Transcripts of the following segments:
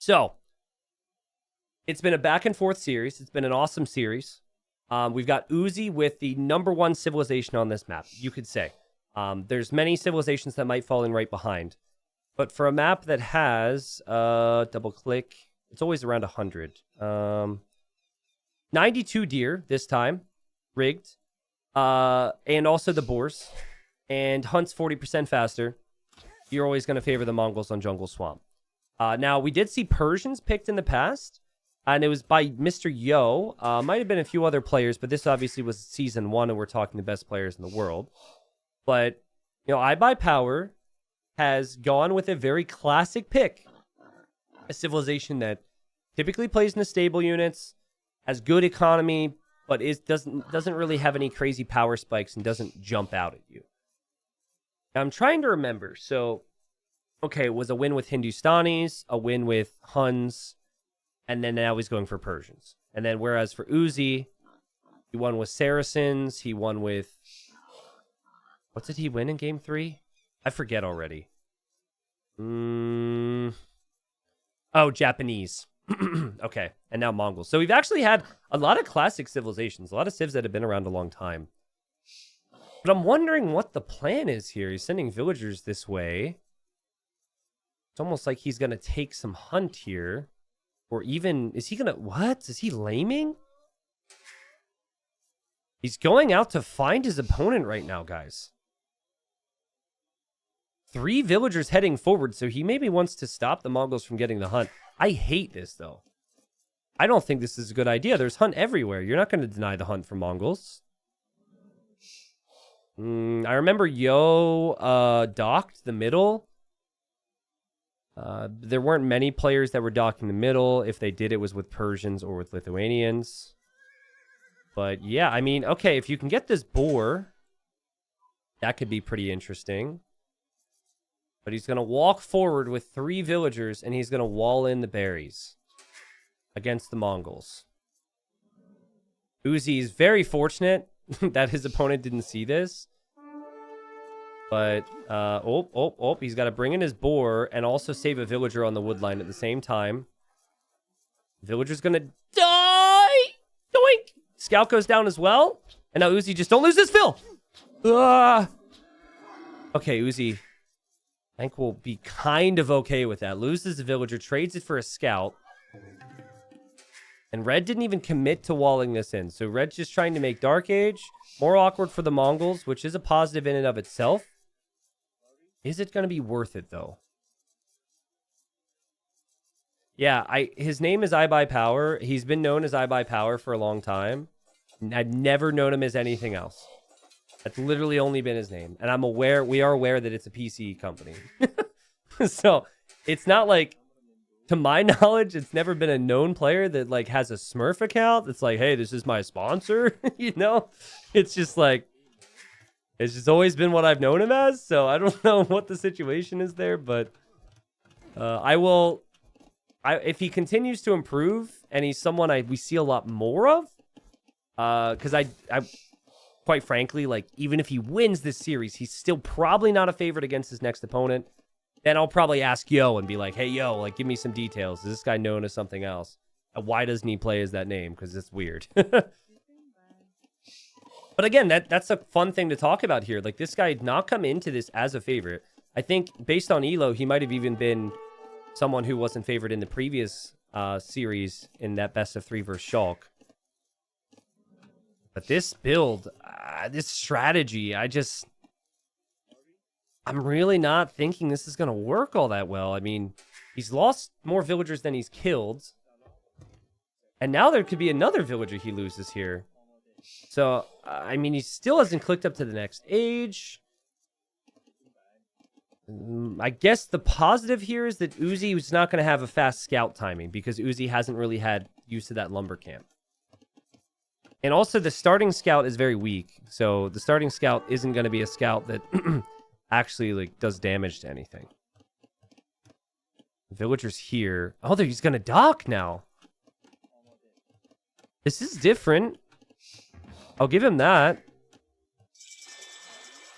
So, it's been a back and forth series. It's been an awesome series. We've got Uzi with the #1 civilization on this map, you could say. There's many civilizations that might fall in right behind. But for a map that has, double click, it's always around 100. 92 deer this time, rigged. And also the boars. And hunts 40% faster. You're always going to favor the Mongols on Jungle Swamp. Now, we did see Persians picked in the past. And it was by Mr. Yo. Might have been a few other players, but this obviously was Season 1, and we're talking the best players in the world. But, iBuyPower has gone with a very classic pick. A civilization that typically plays in the stable units, has good economy, but doesn't really have any crazy power spikes and doesn't jump out at you. Now, I'm trying to remember. So, okay, it was a win with Hindustanis, a win with Huns, and then now he's going for Persians. And then whereas for Uzi, he won with Saracens. He won with... What did he win in Game 3? I forget already. Oh, Japanese. Okay, and now Mongols. So we've actually had a lot of classic civilizations. A lot of civs that have been around a long time. But I'm wondering what the plan is here. He's sending villagers this way. It's almost like he's going to take some hunt here. Or even, is he going to, what? Is he laming? He's going out to find his opponent right now, guys. 3 villagers heading forward, so he maybe wants to stop the Mongols from getting the hunt. I hate this, though. I don't think this is a good idea. There's hunt everywhere. You're not going to deny the hunt for Mongols. I remember Yo docked the middle. There weren't many players that were docking the middle. If they did, it was with Persians or with Lithuanians. But yeah, I mean, okay, if you can get this boar, that could be pretty interesting. But he's going to walk forward with 3 villagers, and he's going to wall in the berries against the Mongols. Uzi is very fortunate that his opponent didn't see this. But, he's got to bring in his boar and also save a villager on the wood line at the same time. Villager's going to die! Doink! Scout goes down as well. And now Uzi, just don't lose this fill! Okay, Uzi, I think we'll be kind of okay with that. Loses the villager, trades it for a scout. And Red didn't even commit to walling this in. So Red's just trying to make Dark Age more awkward for the Mongols, which is a positive in and of itself. Is it going to be worth it, though? Yeah, his name is iBuyPower. He's been known as iBuyPower for a long time. I've never known him as anything else. That's literally only been his name. And we are aware that it's a PC company. So, it's not like, to my knowledge, it's never been a known player that, like, has a Smurf account. It's like, hey, this is my sponsor, It's just like, it's just always been what I've known him as, so I don't know what the situation is there, but if he continues to improve, and he's someone we see a lot more of, because I quite frankly, like, even if he wins this series, he's still probably not a favorite against his next opponent. Then I'll probably ask Yo and be like, hey, Yo, like, give me some details. Is this guy known as something else? Why doesn't he play as that name? Because it's weird. But again, that's a fun thing to talk about here. Like, this guy did not come into this as a favorite. I think, based on Elo, he might have even been someone who wasn't favored in the previous series in that best of 3 versus Shulk. But this build, this strategy, I'm really not thinking this is going to work all that well. I mean, he's lost more villagers than he's killed. And now there could be another villager he loses here. So, I mean, he still hasn't clicked up to the next age. I guess the positive here is that Uzi was not going to have a fast scout timing because Uzi hasn't really had use of that lumber camp. And also, the starting scout is very weak. So, the starting scout isn't going to be a scout that actually, like, does damage to anything. Villagers here. Oh, he's going to dock now. This is different. I'll give him that.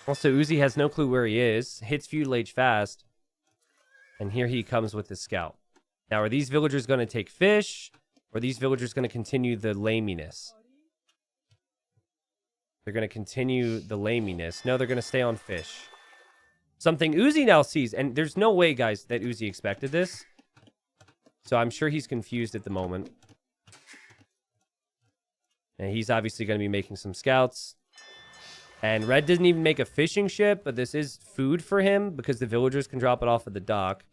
Also, Uzi has no clue where he is. Hits Feudal Age fast. And here he comes with his scout. Now, are these villagers going to take fish? Or are these villagers going to continue the lameness? They're going to continue the lameness. No, they're going to stay on fish. Something Uzi now sees. And there's no way, guys, that Uzi expected this. So I'm sure he's confused at the moment. And he's obviously going to be making some scouts. And Red didn't even make a fishing ship, but this is food for him because the villagers can drop it off at the dock.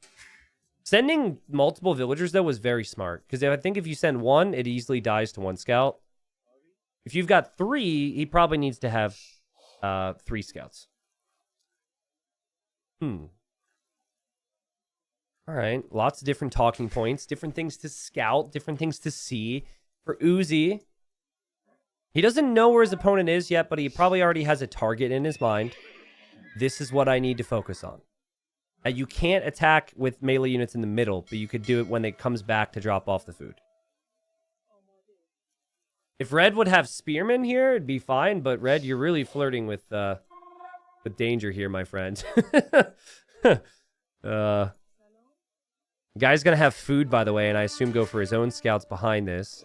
Sending multiple villagers, though, was very smart. Because I think if you send one, it easily dies to one scout. If you've got 3, he probably needs to have 3 scouts. All right. Lots of different talking points. Different things to scout. Different things to see. For Uzi, he doesn't know where his opponent is yet, but he probably already has a target in his mind. This is what I need to focus on. You can't attack with melee units in the middle, but you could do it when it comes back to drop off the food. If Red would have spearmen here, it'd be fine, but Red, you're really flirting with danger here, my friend. Guy's gonna have food, by the way, and I assume go for his own scouts behind this.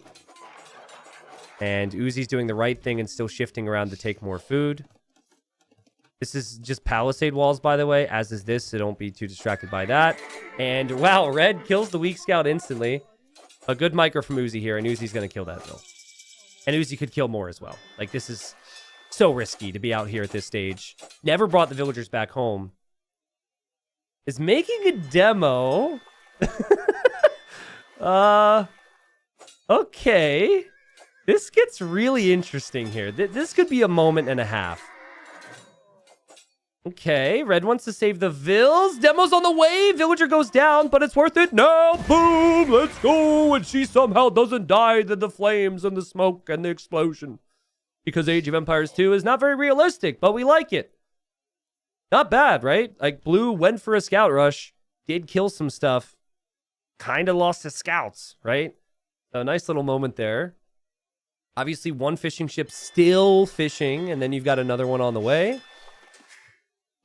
And Uzi's doing the right thing and still shifting around to take more food. This is just palisade walls, by the way, as is this, so don't be too distracted by that. And, wow, Red kills the weak scout instantly. A good micro from Uzi here, and Uzi's gonna kill that, though. And Uzi could kill more as well. Like, this is so risky to be out here at this stage. Never brought the villagers back home. Is making a demo. Okay. This gets really interesting here. This could be a moment and a half. Okay, Red wants to save the Vills. Demo's on the way. Villager goes down, but it's worth it now. Boom, let's go. And she somehow doesn't die in the flames and the smoke and the explosion. Because Age of Empires 2 is not very realistic, but we like it. Not bad, right? Like, Blue went for a scout rush. Did kill some stuff. Kind of lost his scouts, right? A nice little moment there. Obviously, one fishing ship still fishing, and then you've got another one on the way.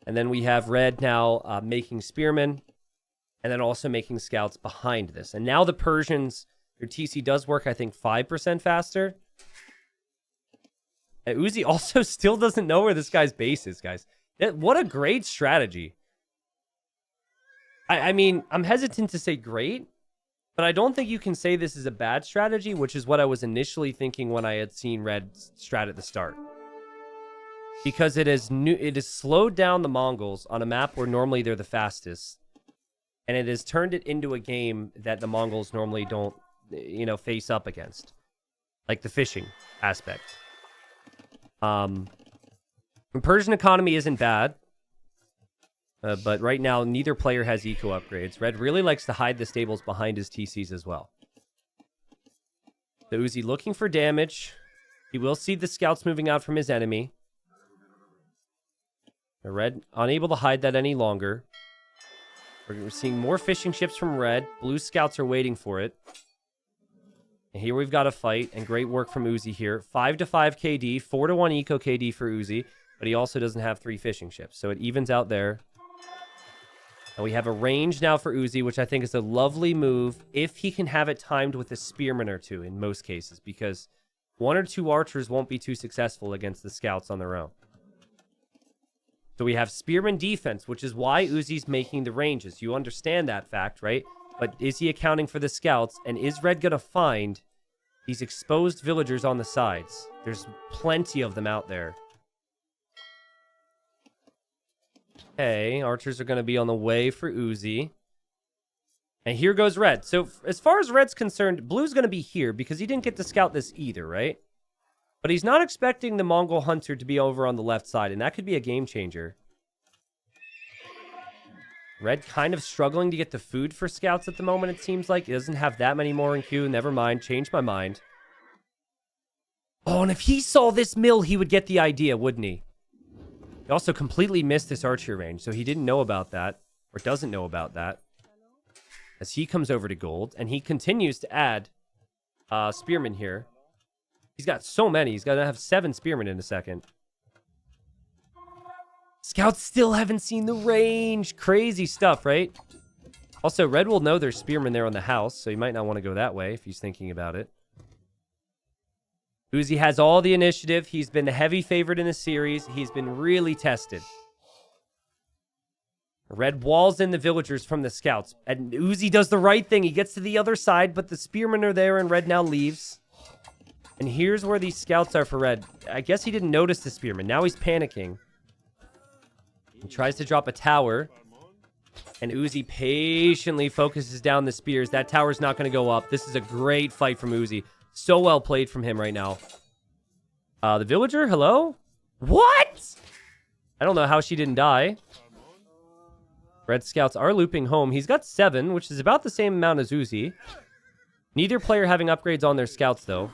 And then we have Red now making spearmen, and then also making scouts behind this. And now the Persians, their TC does work, I think, 5% faster. And Uzi also still doesn't know where this guy's base is, guys. What a great strategy. I mean, I'm hesitant to say great, but I don't think you can say this is a bad strategy, which is what I was initially thinking when I had seen Red strat at the start. Because it has slowed down the Mongols on a map where normally they're the fastest. And it has turned it into a game that the Mongols normally don't, face up against. Like the fishing aspect. The Persian economy isn't bad. But right now, neither player has eco upgrades. Red really likes to hide the stables behind his TCs as well. So Uzi looking for damage. He will see the scouts moving out from his enemy. Red unable to hide that any longer. We're seeing more fishing ships from Red. Blue scouts are waiting for it. And here we've got a fight, and great work from Uzi here. 5-5 KD, 4-1 eco KD for Uzi, but he also doesn't have 3 fishing ships, so it evens out there. And we have a range now for Uzi, which I think is a lovely move if he can have it timed with a spearman or 2 in most cases, because 1 or 2 archers won't be too successful against the scouts on their own. So we have spearman defense, which is why Uzi's making the ranges. You understand that fact, right? But is he accounting for the scouts? And is Red going to find these exposed villagers on the sides? There's plenty of them out there. Okay, archers are going to be on the way for Uzi. And here goes Red. So as far as Red's concerned, Blue's going to be here because he didn't get to scout this either, right? But he's not expecting the Mongol hunter to be over on the left side, and that could be a game changer. Red kind of struggling to get the food for scouts at the moment, it seems like. He doesn't have that many more in queue. Never mind. Changed my mind. Oh, and if he saw this mill, he would get the idea, wouldn't he? He also completely missed this archery range, so he didn't know about that, or doesn't know about that. As he comes over to gold, and he continues to add spearmen here. He's got so many. He's going to have 7 spearmen in a second. Scouts still haven't seen the range. Crazy stuff, right? Also, Red will know there's spearmen there on the house, so he might not want to go that way if he's thinking about it. Uzi has all the initiative. He's been the heavy favorite in the series. He's been really tested. Red walls in the villagers from the scouts. And Uzi does the right thing. He gets to the other side, but the spearmen are there, and Red now leaves. And here's where these scouts are for Red. I guess he didn't notice the spearmen. Now he's panicking. He tries to drop a tower. And Uzi patiently focuses down the spears. That tower's not going to go up. This is a great fight from Uzi. So well played from him right now. The villager, hello? What? I don't know how she didn't die. Red scouts are looping home. He's got 7, which is about the same amount as Uzi. Neither player having upgrades on their scouts, though.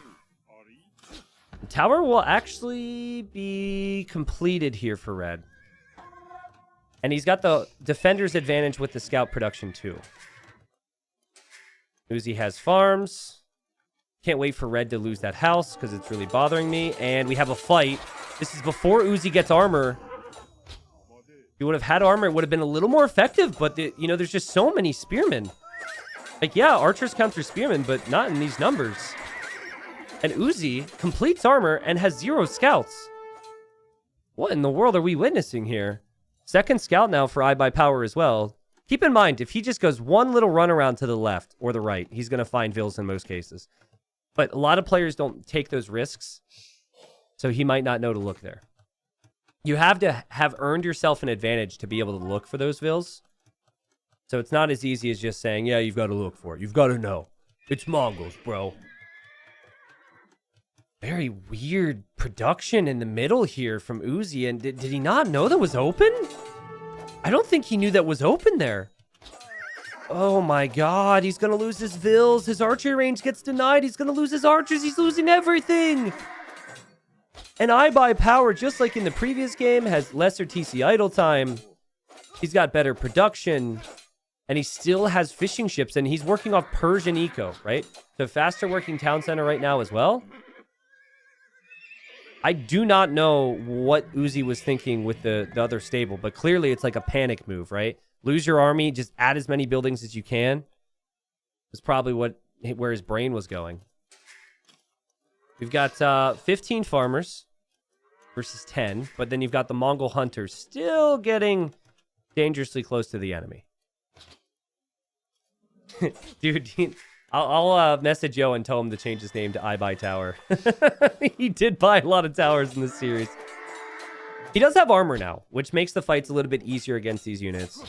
The tower will actually be completed here for Red. And he's got the defender's advantage with the scout production, too. Uzi has farms. Can't wait for Red to lose that house because it's really bothering me. And we have a fight. This is before Uzi gets armor. If he would have had armor, it would have been a little more effective. But, there's just so many spearmen. Like, yeah, archers counter spearmen, but not in these numbers. And Uzi completes armor and has 0 scouts. What in the world are we witnessing here? Second scout now for I by Power as well. Keep in mind, if he just goes one little run around to the left or the right, he's going to find Vils in most cases. But a lot of players don't take those risks, so he might not know to look there. You have to have earned yourself an advantage to be able to look for those Vils. So it's not as easy as just saying, yeah, you've got to look for it. You've got to know. It's Mongols, bro. Very weird production in the middle here from Uzi. And did he not know that was open? I don't think he knew that was open there. Oh my god, he's going to lose his Vils. His archery range gets denied. He's going to lose his archers. He's losing everything. And I by Power, just like in the previous game, has lesser TC idle time. He's got better production. And he still has fishing ships. And he's working off Persian eco, right? So faster working town center right now as well. I do not know what Uzi was thinking with the other stable, but clearly it's like a panic move, right? Lose your army, just add as many buildings as you can. Is probably where his brain was going. We've got 15 farmers versus 10, but then you've got the Mongol hunters still getting dangerously close to the enemy. Dude, I'll message Yo and tell him to change his name to I Buy Tower. He did buy a lot of towers in this series. He does have armor now, which makes the fights a little bit easier against these units.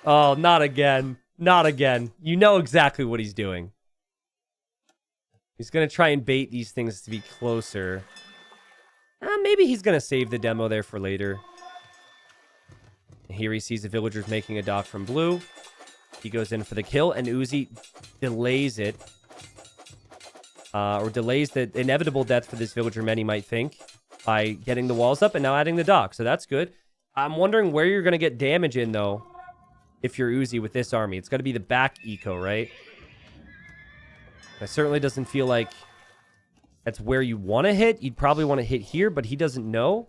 Oh, not again. Not again. You know exactly what he's doing. He's going to try and bait these things to be closer. Maybe he's going to save the demo there for later. Here he sees the villagers making a dock from blue. He goes in for the kill, and Uzi delays it. Or delays the inevitable death for this villager, many might think, by getting the walls up and now adding the dock. So that's good. I'm wondering where you're going to get damage in, though, if you're Uzi with this army. It's got to be the back eco, right? That certainly doesn't feel like that's where you want to hit. You'd probably want to hit here, but he doesn't know.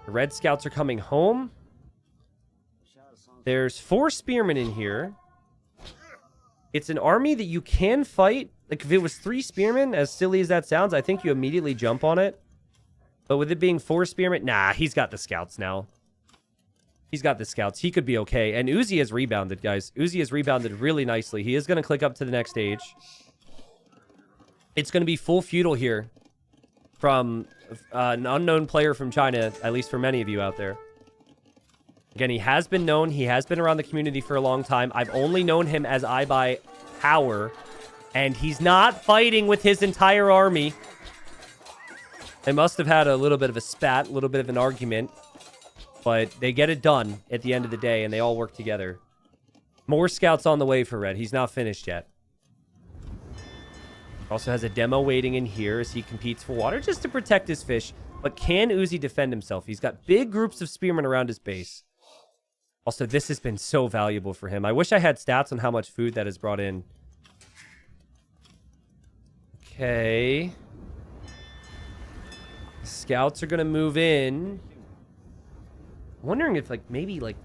The red scouts are coming home. There's 4 spearmen in here. It's an army that you can fight. Like, if it was 3 spearmen, as silly as that sounds, I think you immediately jump on it. But with it being 4 spearmen, nah, he's got the scouts now. He's got the scouts. He could be okay. And Uzi has rebounded, guys. Uzi has rebounded really nicely. He is going to click up to the next stage. It's going to be full feudal here from an unknown player from China, at least for many of you out there. Again, he has been known. He has been around the community for a long time. I've only known him as I Buy Power. And he's not fighting with his entire army. They must have had a little bit of a spat, a little bit of an argument. But they get it done at the end of the day, and they all work together. More scouts on the way for Red. He's not finished yet. Also has a demo waiting in here as he competes for water just to protect his fish. But can Uzi defend himself? He's got big groups of spearmen around his base. Also, this has been so valuable for him. I wish I had stats on how much food that has brought in. Okay. Scouts are going to move in. I'm wondering if, like, maybe, like,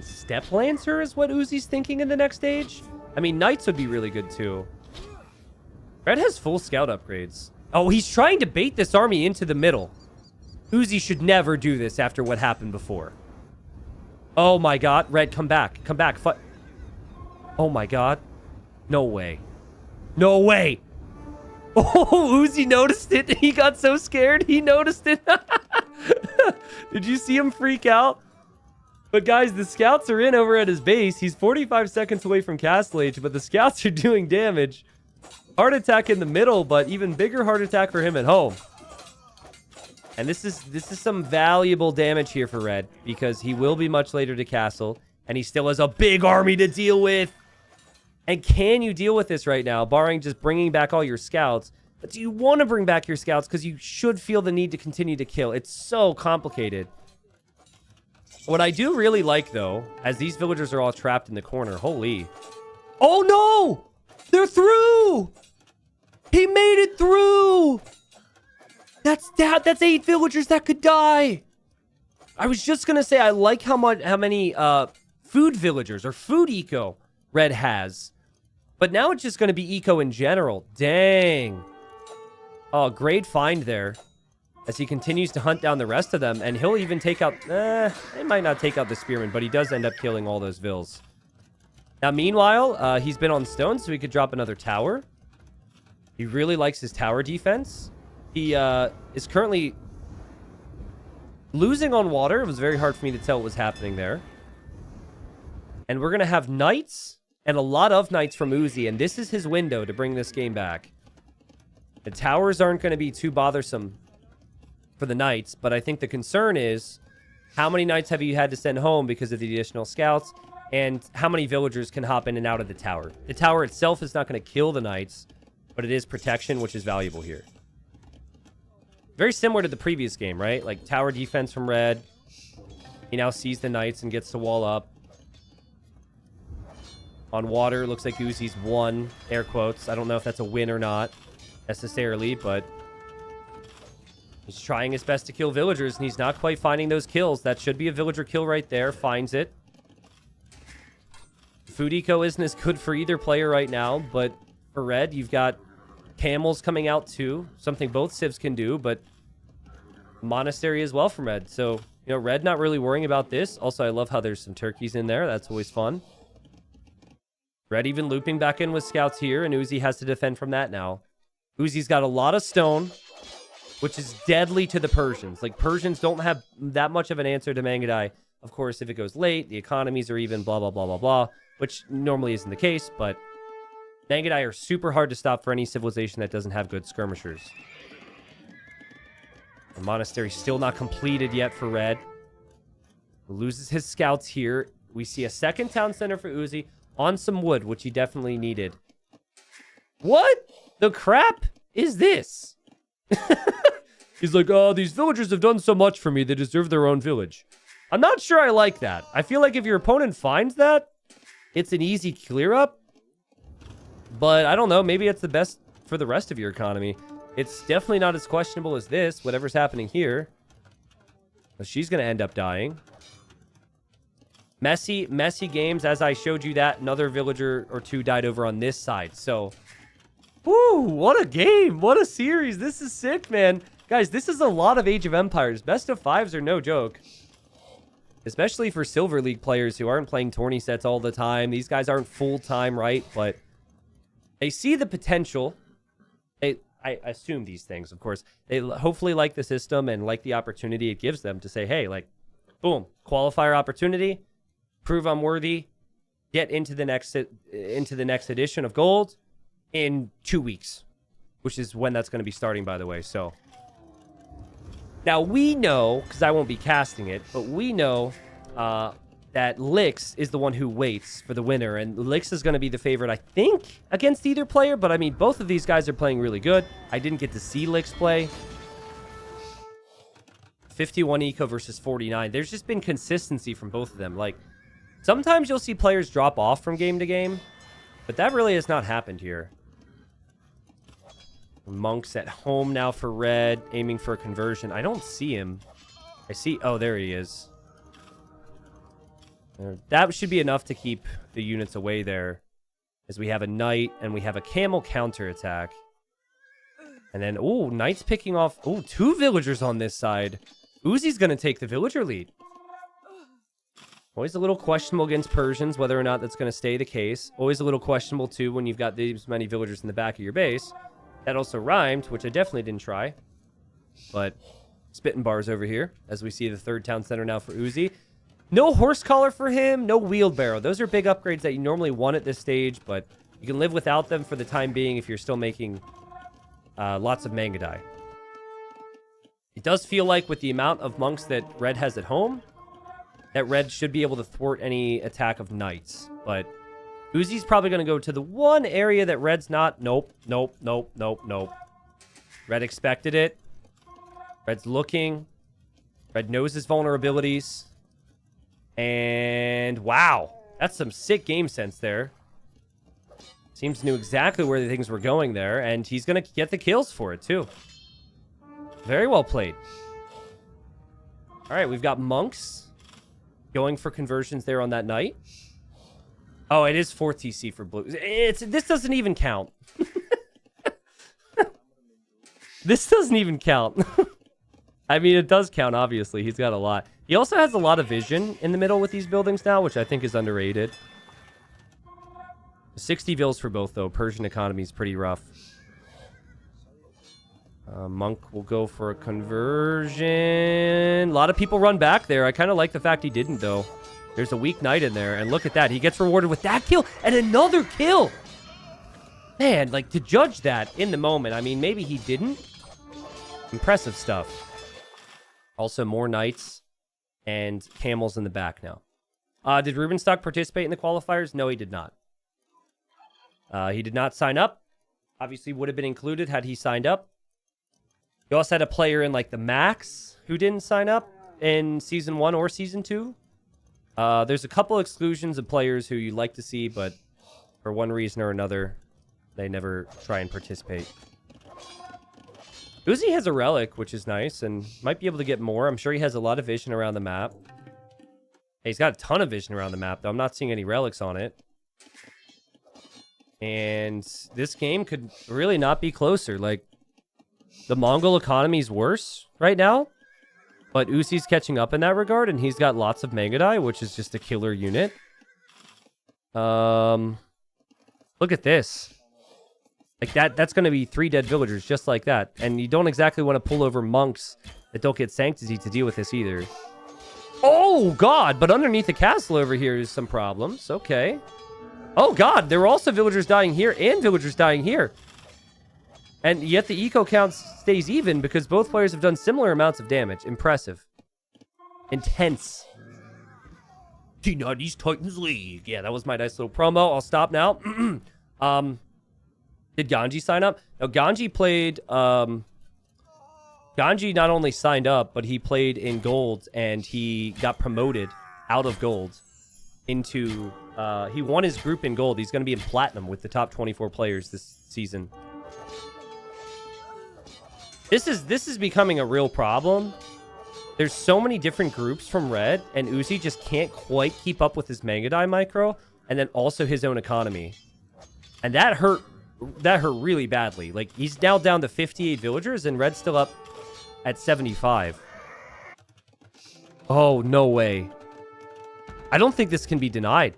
Step Lancer is what Uzi's thinking in the next stage. I mean, Knights would be really good, too. Red has full scout upgrades. Oh, he's trying to bait this army into the middle. Uzi should never do this after what happened before. Oh, my God. Red, come back. Come back. Oh, my God. No way. No way. Oh, Uzi noticed it. He got so scared. He noticed it. Did you see him freak out? But guys, the scouts are in over at his base. He's 45 seconds away from Castle Age, but the scouts are doing damage. Heart attack in the middle, but even bigger heart attack for him at home. And this is some valuable damage here for Red, because he will be much later to Castle, and he still has a big army to deal with. And can you deal with this right now, barring just bringing back all your scouts? But do you want to bring back your scouts? Because you should feel the need to continue to kill. It's so complicated. What I do really like, though, as these villagers are all trapped in the corner. Holy. Oh, no! They're through! He made it through! That's 8 villagers that could die. I was just going to say, I like how many food villagers or food eco Red has. But now it's just going to be eco in general. Dang. Oh, great find there. As he continues to hunt down the rest of them. And he'll even take out... he might not take out the spearman, but he does end up killing all those vills. Now, meanwhile, he's been on stone, so he could drop another tower. He really likes his tower defense. He is currently losing on water. It was very hard for me to tell what was happening there. And we're going to have knights and a lot of knights from Uzi. And this is his window to bring this game back. The towers aren't going to be too bothersome for the knights. But I think the concern is, how many knights have you had to send home because of the additional scouts? And how many villagers can hop in and out of the tower? The tower itself is not going to kill the knights, but it is protection, which is valuable here. Very similar to the previous game, right? Like, tower defense from Red. He now sees the knights and gets to wall up. On water, looks like Uzi's won, air quotes. I don't know if that's a win or not, necessarily, but he's trying his best to kill villagers, and he's not quite finding those kills. That should be a villager kill right there. Finds it. Food eco isn't as good for either player right now, but for Red, you've got camels coming out too. Something both civs can do, but monastery as well from Red. So, you know, Red not really worrying about this. Also, I love how there's some turkeys in there. That's always fun. Red even looping back in with scouts here, and Uzi has to defend from that now. Uzi's got a lot of stone, which is deadly to the Persians. Like, Persians don't have that much of an answer to Mangadai. Of course, if it goes late, the economies are even, blah, blah, blah, blah, blah, which normally isn't the case, but Mangadai are super hard to stop for any civilization that doesn't have good skirmishers. The monastery still not completed yet for Red. Loses his scouts here. We see a second town center for Uzi on some wood, which he definitely needed. What the crap is this? He's like, oh, these villagers have done so much for me, they deserve their own village. I'm not sure I like that. I feel like if your opponent finds that, it's an easy clear up. But I don't know, maybe it's the best for the rest of your economy. It's definitely not as questionable as this, whatever's happening here. But she's going to end up dying. Messy games. As I showed you that, another villager or two died over on this side. So, whoo, what a game. What a series. This is sick, man. Guys, this is a lot of Age of Empires. Best of 5s are no joke. Especially for Silver League players who aren't playing tourney sets all the time. These guys aren't full-time, right? But they see the potential. I assume these things, of course. They hopefully like the system and like the opportunity it gives them to say, hey, like, boom, qualifier opportunity, prove I'm worthy, get into the next edition of Gold in 2 weeks, which is when that's going to be starting, by the way. So now we know, because I won't be casting it, but we know that Lix is the one who waits for the winner, and Lix is going to be the favorite, I think, against either player, but I mean, both of these guys are playing really good. I didn't get to see Lix play. 51 eco versus 49. There's just been consistency from both of them. Like, sometimes you'll see players drop off from game to game, but that really has not happened here. Monk's at home now for Red, aiming for a conversion. I don't see him. I see... Oh, there he is. That should be enough to keep the units away there, as we have a knight and we have a camel counterattack. And then, oh, knight's picking off... Oh, 2 villagers on this side. Uzi's going to take the villager lead. Always a little questionable against Persians, whether or not that's going to stay the case. Always a little questionable, too, when you've got these many villagers in the back of your base. That also rhymed, which I definitely didn't try. But spitting bars over here, as we see the 3rd town center now for Uzi. No horse collar for him, no wheelbarrow. Those are big upgrades that you normally want at this stage, but you can live without them for the time being if you're still making lots of Mangadai. It does feel like with the amount of monks that Red has at home, that Red should be able to thwart any attack of knights. But Uzi's probably going to go to the one area that Red's not. Nope, nope, nope, nope, nope. Red expected it. Red's looking. Red knows his vulnerabilities. And wow, that's some sick game sense there. Seems knew exactly where the things were going there, and he's going to get the kills for it, too. Very well played. All right, we've got monks going for conversions there on that knight. Oh, it is 4 TC for blue. This doesn't even count. This doesn't even count. I mean, it does count, obviously. He's got a lot. He also has a lot of vision in the middle with these buildings now, which I think is underrated. 60 vills for both, though. Persian economy is pretty rough. Monk will go for a conversion. A lot of people run back there. I kind of like the fact he didn't, though. There's a weak knight in there, and look at that. He gets rewarded with that kill and another kill. Man, like, to judge that in the moment, I mean, maybe he didn't. Impressive stuff. Also, more knights and camels in the back now. Did Rubenstock participate in the qualifiers? No, he did not. He did not sign up. Obviously would have been included had he signed up. You also had a player in like the Max who didn't sign up in Season 1 or Season 2. There's a couple exclusions of players who you'd like to see, but for one reason or another, they never try and participate. Uzi has a relic, which is nice, and might be able to get more. I'm sure he has a lot of vision around the map. Hey, he's got a ton of vision around the map, though. I'm not seeing any relics on it. And this game could really not be closer. Like, the Mongol economy is worse right now, but Uzi's catching up in that regard, and he's got lots of Mangadai, which is just a killer unit. Look at this. Like, that's going to be 3 dead villagers just like that. And you don't exactly want to pull over monks that don't get sanctity to deal with this either. Oh, God! But underneath the castle over here is some problems. Okay. Oh, God! There were also villagers dying here and villagers dying here. And yet the eco count stays even because both players have done similar amounts of damage. Impressive. Intense. T90's Titans League. Yeah, that was my nice little promo. I'll stop now. Did Ganji sign up? No, Ganji played... Ganji not only signed up, but he played in gold, and he got promoted out of gold into... he won his group in gold. He's going to be in platinum with the top 24 players this season. This is becoming a real problem. There's so many different groups from Red, and Uzi just can't quite keep up with his Mangadai micro, and then also his own economy. And that hurt really badly. Like, he's now down to 58 villagers, and Red's still up at 75. Oh, no way. I don't think this can be denied.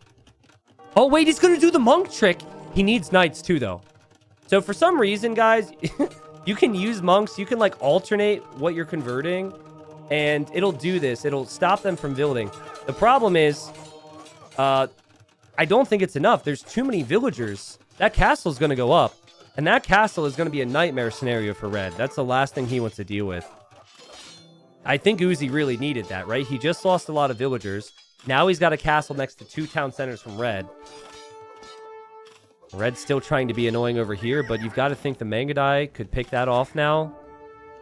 Oh, wait, he's going to do the monk trick. He needs knights, too, though. So, for some reason, guys, you can use monks. You can, like, alternate what you're converting, and it'll do this. It'll stop them from building. The problem is, I don't think it's enough. There's too many villagers. That castle is going to go up, and that castle is going to be a nightmare scenario for Red. That's the last thing he wants to deal with. I think Uzi really needed that, right? He just lost a lot of villagers. Now he's got a castle next to 2 town centers from Red. Red's still trying to be annoying over here, but you've got to think the Mangadai could pick that off now.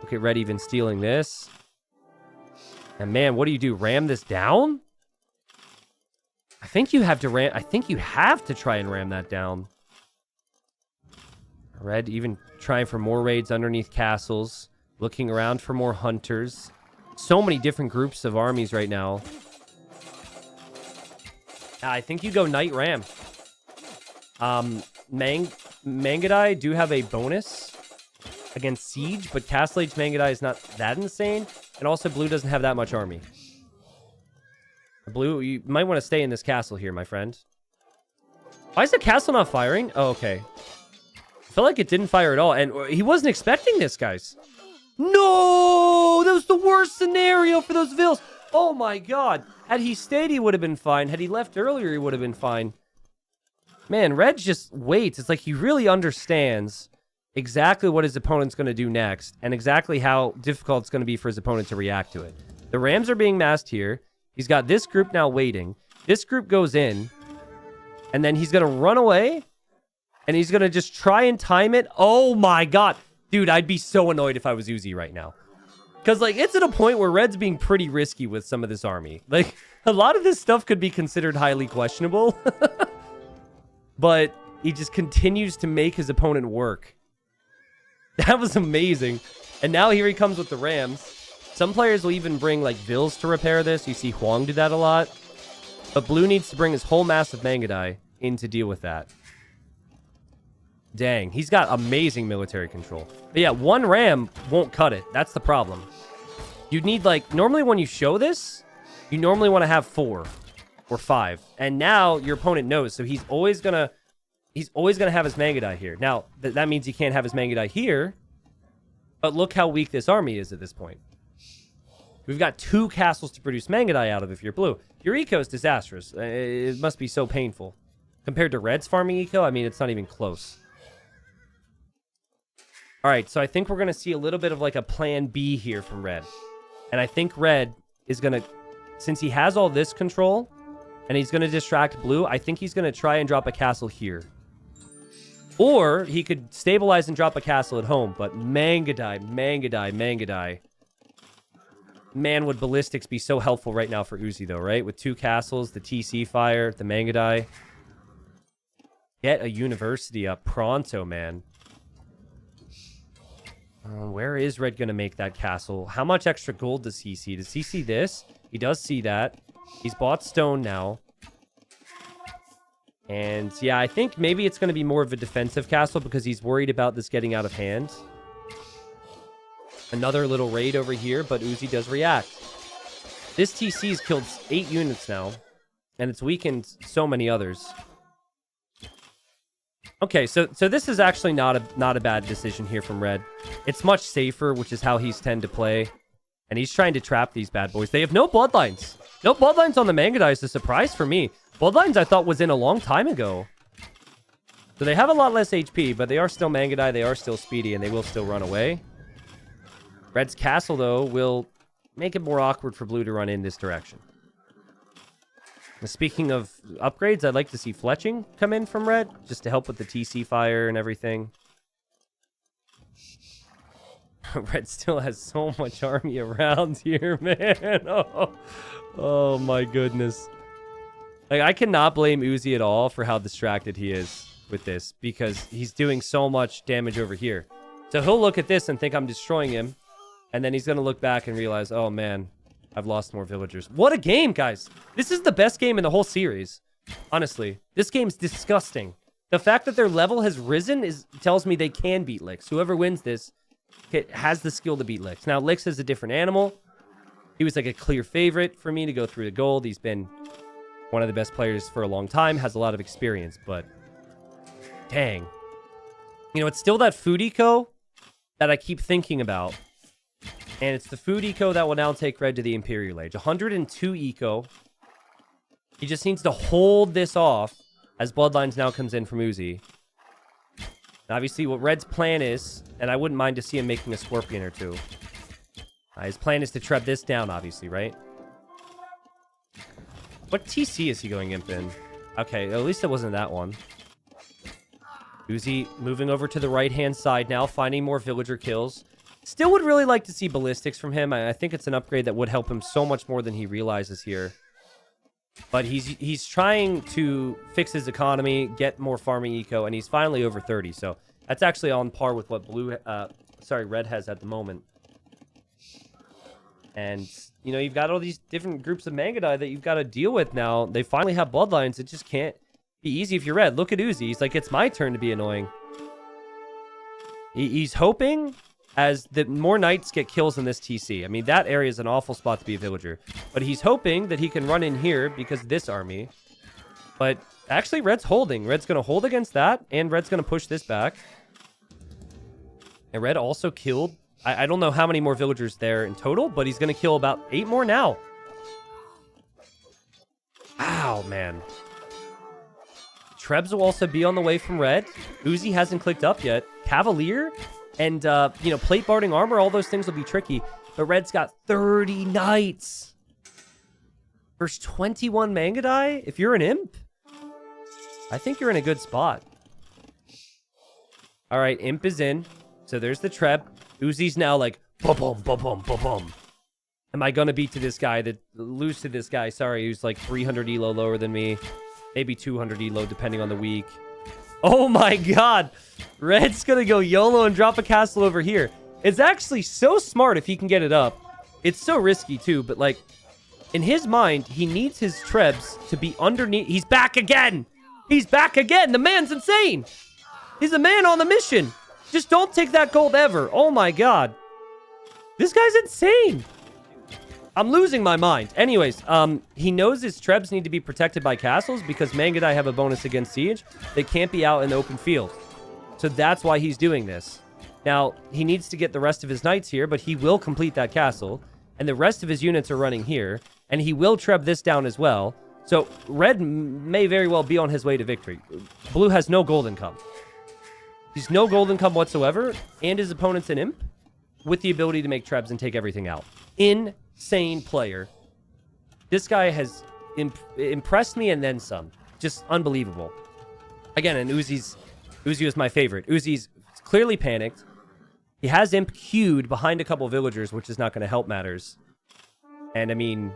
Look at Red even stealing this. And man, what do you do? Ram this down? I think you have to ram... I think you have to try and ram that down. Red even trying for more raids underneath castles. Looking around for more hunters. So many different groups of armies right now. I think you go Knight Ram. Mangudai do have a bonus against Siege, but Castle Age Mangudai is not that insane. And also, blue doesn't have that much army. Blue, you might want to stay in this castle here, my friend. Why is the castle not firing? Oh, okay. I feel like it didn't fire at all. And he wasn't expecting this, guys. No! That was the worst scenario for those vills. Oh, my God. Had he stayed, he would have been fine. Had he left earlier, he would have been fine. Man, Red just waits. It's like he really understands exactly what his opponent's going to do next and exactly how difficult it's going to be for his opponent to react to it. The Rams are being massed here. He's got this group now waiting. This group goes in, and then he's going to run away, and he's going to just try and time it. Oh, my God. Dude, I'd be so annoyed if I was Uzi right now. Because, like, it's at a point where Red's being pretty risky with some of this army. Like, a lot of this stuff could be considered highly questionable. But he just continues to make his opponent work. That was amazing. And now here he comes with the Rams. Some players will even bring, like, Vills to repair this. You see Huang do that a lot. But Blue needs to bring his whole mass of Mangudai in to deal with that. Dang, he's got amazing military control. But yeah, one Ram won't cut it. That's the problem. You'd need, like, normally when you show this, you normally want to have 4 or 5. And now your opponent knows, so he's always gonna have his Mangudai here. Now, that means he can't have his Mangudai here. But look how weak this army is at this point. We've got 2 castles to produce Mangudai out of if you're blue. Your eco is disastrous. It must be so painful. Compared to Red's farming eco, I mean, it's not even close. All right, so I think we're going to see a little bit of like a plan B here from Red. And I think Red is going to, since he has all this control, and he's going to distract blue, I think he's going to try and drop a castle here. Or he could stabilize and drop a castle at home, but Mangudai. Man, would ballistics be so helpful right now for Uzi, though, right? With 2 castles, the TC fire, the Mangudai. Get a university up pronto, man. Where is Red going to make that castle? How much extra gold does he see? Does he see this? He does see that. He's bought stone now. And yeah, I think maybe it's going to be more of a defensive castle because he's worried about this getting out of hand. Another little raid over here, but Uzi does react. This TC's killed 8 units now, and it's weakened so many others. Okay, so this is actually not a bad decision here from Red. It's much safer, which is how he's tend to play. And he's trying to trap these bad boys. They have no bloodlines. No bloodlines on the Mangudai is a surprise for me. Bloodlines I thought was in a long time ago. So they have a lot less HP, but they are still Mangudai, they are still speedy, and they will still run away. Red's castle, though, will make it more awkward for blue to run in this direction. Speaking of upgrades, I'd like to see fletching come in from Red, just to help with the TC fire and everything. Red still has so much army around here, man. Oh my goodness. Like, I cannot blame Uzi at all for how distracted he is with this, because he's doing so much damage over here. So he'll look at this and think I'm destroying him, and then he's going to look back and realize, oh man, I've lost more villagers. What a game, guys. This is the best game in the whole series. Honestly, this game's disgusting. The fact that their level has risen tells me they can beat Lix. Whoever wins this has the skill to beat Lix. Now, Lix is a different animal. He was like a clear favorite for me to go through the gold. He's been one of the best players for a long time, has a lot of experience, but dang. You know, it's still that food eco that I keep thinking about. And it's the food eco that will now take Red to the Imperial Age. 102 eco. He just needs to hold this off as Bloodlines now comes in from Uzi. Obviously, what Red's plan is, and I wouldn't mind to see him making a Scorpion or 2. His plan is to trap this down, obviously, right? What TC is he going imp in? Okay, at least it wasn't that one. Uzi moving over to the right-hand side now, finding more villager kills. Still would really like to see ballistics from him. I think it's an upgrade that would help him so much more than he realizes here. But he's trying to fix his economy, get more farming eco, and he's finally over 30. So that's actually on par with what Red has at the moment. And you know, you've got all these different groups of Mangudai that you've got to deal with now. They finally have bloodlines. It just can't be easy if you're red. Look at Uzi. He's like, it's my turn to be annoying. He's hoping as the more knights get kills in this TC. I mean, that area is an awful spot to be a villager. But he's hoping that he can run in here because of this army. But actually, red's holding. Red's going to hold against that, and red's going to push this back. And red also killed... I don't know how many more villagers there in total, but he's going to kill about 8 more now. Ow, man. Trebs will also be on the way from red. Uzi hasn't clicked up yet. Cavalier and, you know, plate barding armor, all those things will be tricky. But red's got 30 knights. Versus 21 Mangudai? If you're an imp, I think you're in a good spot. All right, imp is in. So there's the Treb. Uzi's now like, boom, boom, boom, boom, boom. Am I going to beat to this guy, lose to this guy? Sorry, who's like 300 elo lower than me. Maybe 200 elo, depending on the week. Oh my god. Red's going to go YOLO and drop a castle over here. It's actually so smart if he can get it up. It's so risky too, but like, in his mind, he needs his Trebs to be underneath. He's back again. He's back again. The man's insane. He's a man on the mission. Just don't take that gold ever. Oh my god. This guy's insane. I'm losing my mind. Anyways, he knows his Trebs need to be protected by castles because Mangudai have a bonus against siege. They can't be out in the open field. So that's why he's doing this. Now, he needs to get the rest of his knights here, but he will complete that castle. And the rest of his units are running here. And he will Treb this down as well. So red may very well be on his way to victory. Blue has no gold income. He's no gold income whatsoever, and his opponent's an imp with the ability to make Trebs and take everything out. Insane player. This guy has impressed me and then some. Just unbelievable. Again, and Uzi was my favorite. Uzi's clearly panicked. He has imp queued behind a couple villagers, which is not going to help matters. And I mean,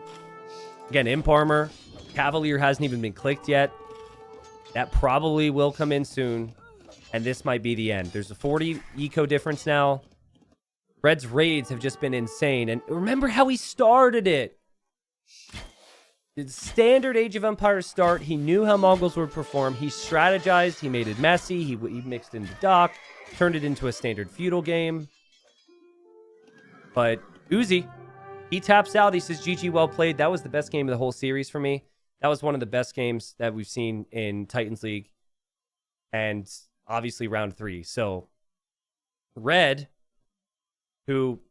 again, imp armor. Cavalier hasn't even been clicked yet. That probably will come in soon. And this might be the end. There's a 40 eco difference now. Red's raids have just been insane. And remember how he started it. The standard Age of Empires start. He knew how Mongols would perform. He strategized. He made it messy. He mixed in the dock. Turned it into a standard feudal game. But Uzi, he taps out. He says, GG, well played. That was the best game of the whole series for me. That was one of the best games that we've seen in Titans League. And... obviously, round 3. So, red, who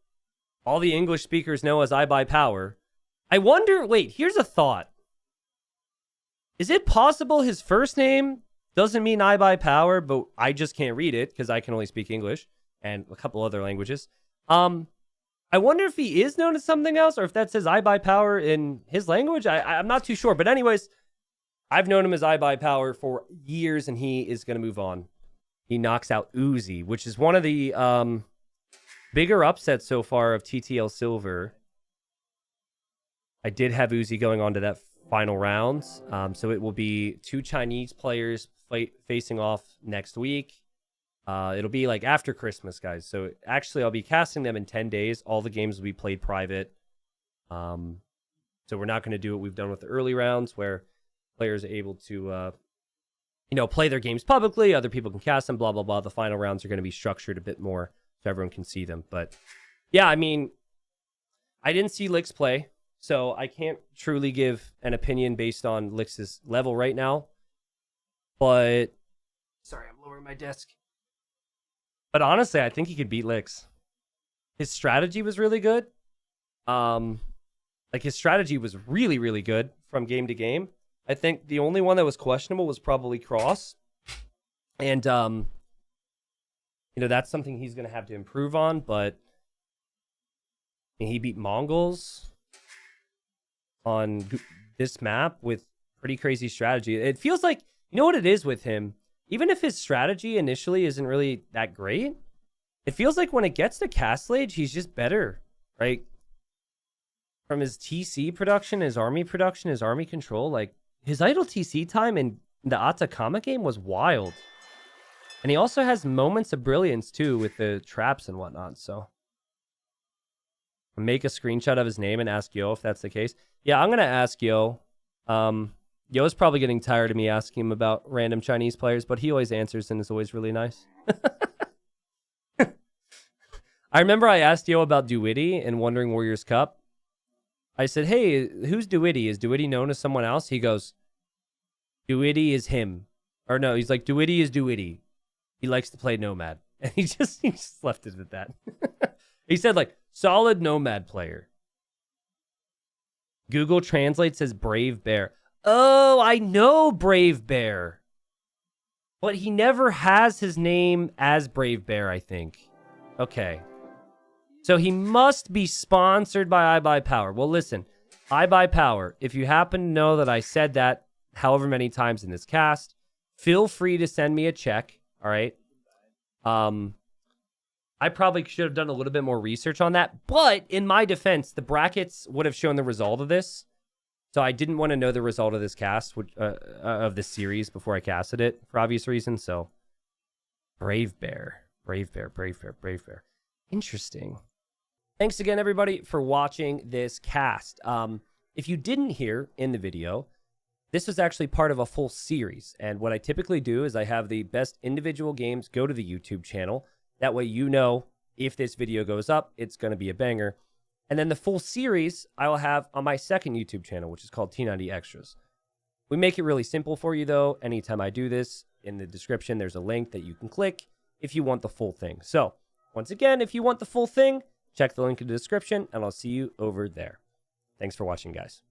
all the English speakers know as I Buy Power. I wonder, wait, here's a thought. Is it possible his first name doesn't mean I Buy Power, but I just can't read it because I can only speak English and a couple other languages? I wonder if he is known as something else or if that says I Buy Power in his language. I'm not too sure. But anyways, I've known him as I Buy Power for years, and he is going to move on. He knocks out Uzi, which is one of the bigger upsets so far of TTL Silver. I did have Uzi going on to that final round. So it will be 2 Chinese players facing off next week. It'll be like after Christmas, guys. So actually, I'll be casting them in 10 days. All the games will be played private. So we're not going to do what we've done with the early rounds where players are able to... play their games publicly. Other people can cast them, blah, blah, blah. The final rounds are going to be structured a bit more so everyone can see them. But yeah, I mean, I didn't see Lix play, so I can't truly give an opinion based on Lix's level right now. But, sorry, I'm lowering my desk. But honestly, I think he could beat Lix. His strategy was really good. His strategy was really, really good from game to game. I think the only one that was questionable was probably Cross. And, that's something he's going to have to improve on. But he beat Mongols on this map with pretty crazy strategy. It feels like, you know what it is with him? Even if his strategy initially isn't really that great, it feels like when it gets to Castle Age, he's just better, right? From his TC production, his army control, like, his idle TC time in the Atacama game was wild. And he also has moments of brilliance, too, with the traps and whatnot, so. Make a screenshot of his name and ask Yo if that's the case. Yeah, I'm going to ask Yo. Yo's probably getting tired of me asking him about random Chinese players, but he always answers and is always really nice. I remember I asked Yo about Dewitty in Wandering Warriors Cup. I said, hey, who's Dewitty? Is Dewitty known as someone else? He goes, Dewitty is him. Or no, he's like, Dewitty is Dewitty. He likes to play Nomad. And he just left it at that. He said, like, solid Nomad player. Google Translate says Brave Bear. Oh, I know Brave Bear. But he never has his name as Brave Bear, I think. Okay. So he must be sponsored by iBuyPower. Well, listen, iBuyPower, if you happen to know that I said that however many times in this cast, feel free to send me a check, all right? I probably should have done a little bit more research on that, but in my defense, the brackets would have shown the result of this. So I didn't want to know the result of this cast, of this series before I casted it for obvious reasons. So Brave Bear. Interesting. Thanks again, everybody, for watching this cast. If you didn't hear in the video, this was actually part of a full series. And what I typically do is I have the best individual games go to the YouTube channel. That way you know if this video goes up, it's going to be a banger. And then the full series I will have on my second YouTube channel, which is called T90 Extras. We make it really simple for you, though. Anytime I do this, in the description, there's a link that you can click if you want the full thing. So, once again, if you want the full thing, check the link in the description, and I'll see you over there. Thanks for watching, guys.